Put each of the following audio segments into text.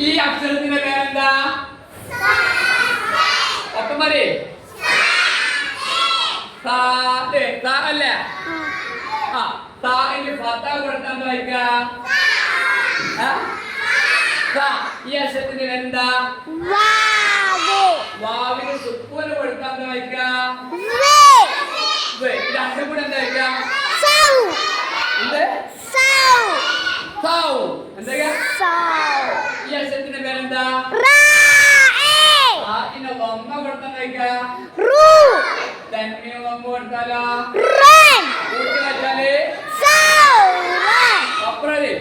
ഈ അക്ഷരത്തിന്റെ പേരെന്താ? ഒപ്പം പറയേ. അല്ലേ? ആ താഇന് ഫത കൊടുത്താൽ എന്താ വായിക്കുക? ഈ അക്ഷരത്തിന്റെ പേരെന്താ? വാവിന് സുക്കൂന് കൊടുത്താൽ എന്താ വായിക്കുക? രണ്ടും കൂടെ എന്താ വായിക്കുക? ഈ അക്ഷരത്തിന്റെ പേരെന്താ? ലൊമ്മ കൊടുത്താൽ വായിക്കുക? തന്മീന് ലൊമ്മ കൊടുത്താലോ? കൂട്ടി വെച്ചാല് അപ്പുറല്ലേ?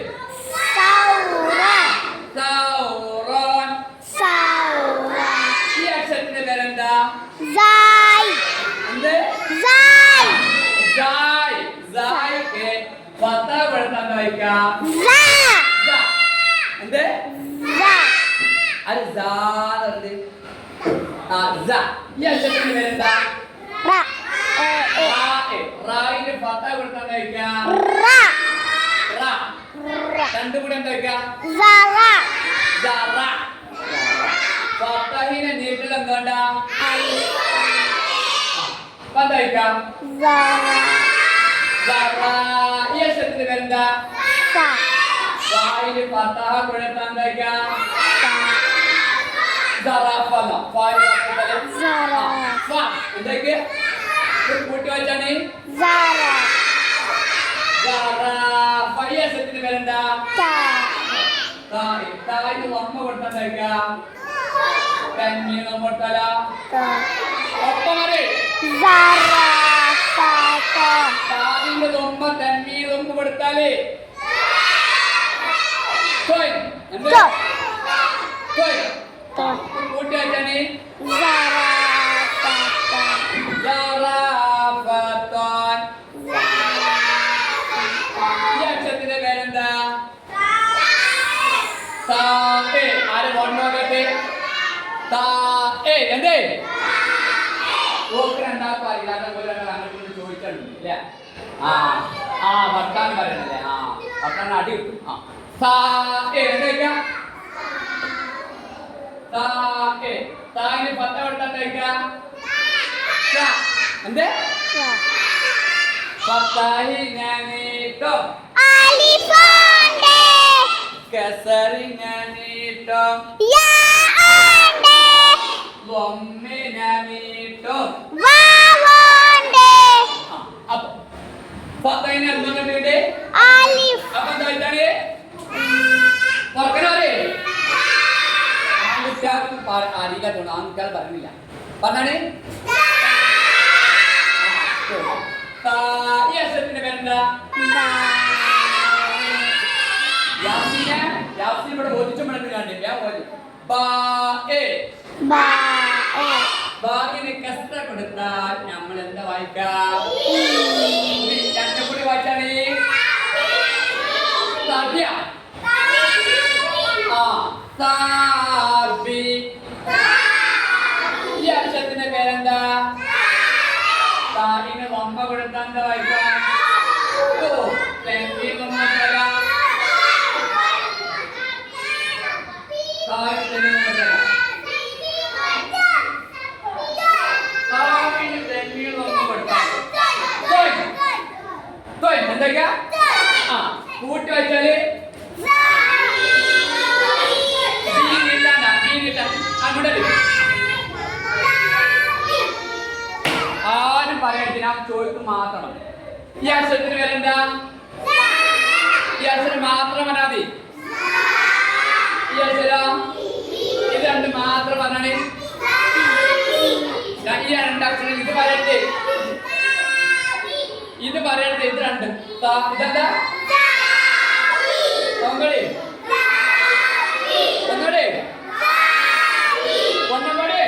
ഈ അക്ഷരത്തിന്റെ പേരെന്താ? ഫത കൊടുത്താൽ എന്താ വായിക്കുക? എന്ത്? അത് ഈ അക്ഷരത്തിന്റെ പേരെന്താ? റായിന് ഫത കൊടുത്താൽ എന്താ വായിക്കുക? രണ്ടും കൂടെ എന്താ വായിക്കുക? ഫതഹിനെ നീട്ടിൽ എന്താ? ഈ അക്ഷരത്തിന്റെ പേരെന്താ? വായില് ഫതഹ കൊടുത്താൽ എന്താ വായിക്കുക? കൂട്ടി വെച്ചാണ് ഈ അക്ഷരത്തിന്റെ പേരെന്താ? തായിന് ലൊമ്മ കൊടുത്താൽ എന്താ വായിക്കുക? തന്മീന് ലൊമ്മ കൊടുത്താലോ? ഒപ്പം താവിന്റെ ലൊമ്മ തന്മീന് ലൊമ്മ കൊടുത്താല് കൂട്ടി വെച്ചാണ് ഈ അക്ഷരത്തിന്റെ പേരെന്താ? ആരെ നോക്കട്ടെ? എന്തേ രണ്ടാൾക്കും അറിയില്ലാത്ത പോലെ അങ്ങോട്ട് ചോദിച്ചിട്ടില്ല. ഭർത്താൻ പറയണല്ലേ? ഭർത്താൻ അടി കിട്ടും. എന്താ തായിന് ഫത കൊടുത്താൽ എന്തേ? ഫതഹിനീട്ടോ കസറിനീട്ടോ ലൊമ്മിനീട്ടോ അപ്പൊ ഫതഹിനെ എന്തുകൊണ്ടിട്ട് അപ്പൊ എന്താ വെച്ചാല് പറഞ്ഞാലേ അറിയില്ലാത്തോണ്ട് ആൺകുട്ടികൾ പറഞ്ഞില്ല. പറഞ്ഞാണ് ഈ അക്ഷരത്തിന്റെ പേരെന്താ? യാസീൻ ഇവിടെ ബോധിച്ചു കണ്ടില്ല. ബാഗിന് കസ്റ്റ കൊടുത്താൽ നമ്മൾ എന്താ വായിക്കാം? രണ്ടും കൂടി വായിച്ചാണ് ഈ അക്ഷരത്തിന്റെ പേരെന്താ? തായിന് ലൊമ്മ കൊടുത്താൽ എന്താ വായിക്കാം? എന്തൊക്കെയാ? കൂട്ടി വെച്ചാല് ആരും പറയരുത്, ഞാൻ ചോദിക്കും മാത്രം. ഈ അക്ഷരത്തിന് പേരെന്താ? ഈ അക്ഷരം മാത്രം പറഞ്ഞാൽ മതി. ഈ അക്ഷരം ഇത് രണ്ട് മാത്രം പറഞ്ഞാണ്. ഈ രണ്ടക്ഷരം ഇത് പറയരുത്, ഇത് പറയരുത്. ഇത് രണ്ട് ഇതെന്താ? ഒന്നുകൂടി ഒന്നുകൂടി ഒന്നുകൂടി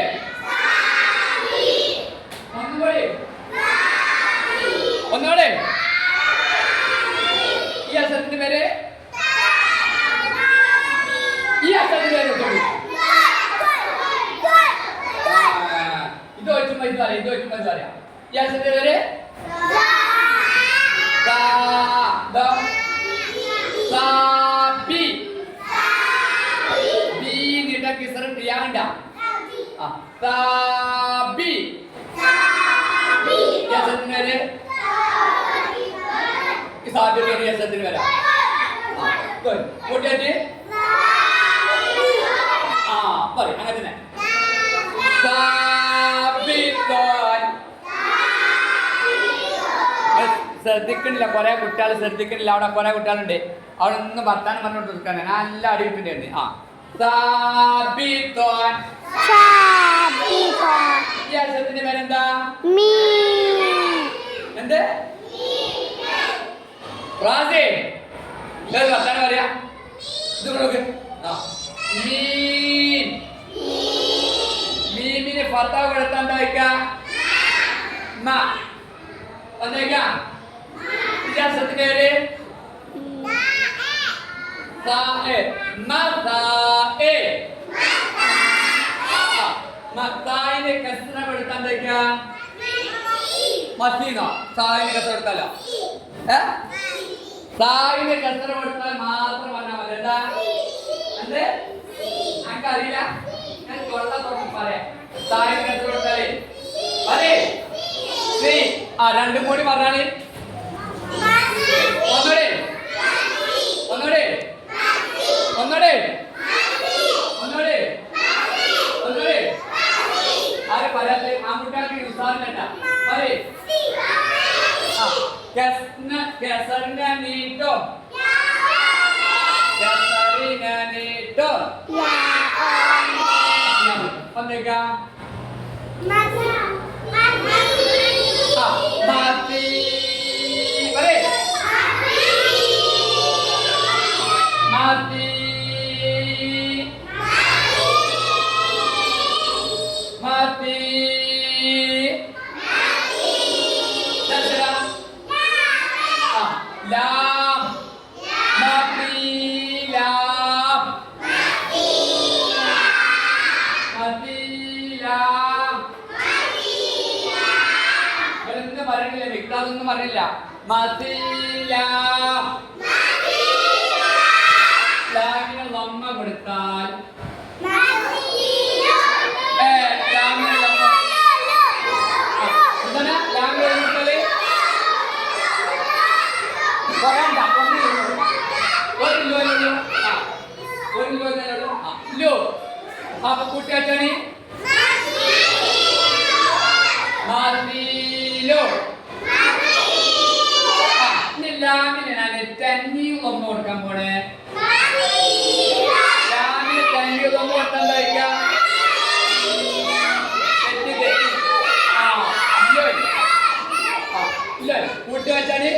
ഒന്നുകൂടി ഒന്നുകൂടി. ഈ അക്ഷരത്തിന്റെ പേര് ഈ അക്ഷരത്തിന്റെ പേര് ഇത് വെച്ചുമ്പോ ഇത് അറിയാം, ഇത് വെച്ചുമ്പോ ഇത് അറിയാം. ഈ അക്ഷരത്തിന്റെ പേര് ബി സാബി യസത്തിന് വരെ സാബിയുടെ യസത്തിന് വരാം കൂട്ടിയായിട്ട് ആ പറയും അങ്ങനെ തന്നെ ശ്രദ്ധിക്കണില്ല, കുറെ കുട്ടികൾ ശ്രദ്ധിക്കണില്ല. അവിടെ കുറെ കുട്ടികളുണ്ട്, അവിടെ നിന്ന് വർത്താനം പറഞ്ഞോണ്ട് നിൽക്കാണ്. നല്ല അടി കിട്ടുന്നുണ്ട്. ആ ഈ അക്ഷരത്തിന്റെ പേരെന്താ? എന്ത് റാസി വർത്താനം പറയാ? ഇത് നോക്ക്. മീമിന് ഭർത്താവ് കൊടുത്താൻ വിദ്യാസത്തിന്റെ പേര് മത്തായിന് കസ്ര കൊടുത്താൻ മസീനോ? സായിന് കസ്ര കൊടുത്താലോ? സായിന് കസ്ര കൊടുത്താൽ മാത്രം പറഞ്ഞാൽ മതി. എന്താ എന്ത് എനിക്കറിയില്ല, ഞാൻ കൊള്ളാൻ തുടങ്ങി പറയാം. സായിന് കസ്ര കൊടുത്താലേ അതെ ആ രണ്ടും കൂടി പറഞ്ഞാല് ഒന്നൂടെ ഒന്നൂടെ ഒന്നൂടെ ഒന്നൂടെ ഒന്നൂടെ ആരെ പറയാത്ത ആൺകുട്ടികൾക്ക് ഉത്സാഹം പറയേ നീട്ടോ നീട്ടോ ഒന്നേക്കാ mati balik mati mati terserah lam mati lam mati lam പറഞ്ഞില്ല, മിക്താതൊന്നും പറഞ്ഞില്ല. ലാമിന് ലമ്മ കൊടുത്താൽ അപ്പൊ കൂട്ടിയാച്ചാണ് ലാമിന് ഞാൻ തന്നിയും ഒന്ന് കൊടുക്കാൻ പോണേ. ലാമിന് തന്നിയും ഒന്ന് കൊടുക്കാൻ കഴിക്കാം. തെറ്റി തെറ്റി ആ ഇല്ല കൂട്ടി വെച്ചാല്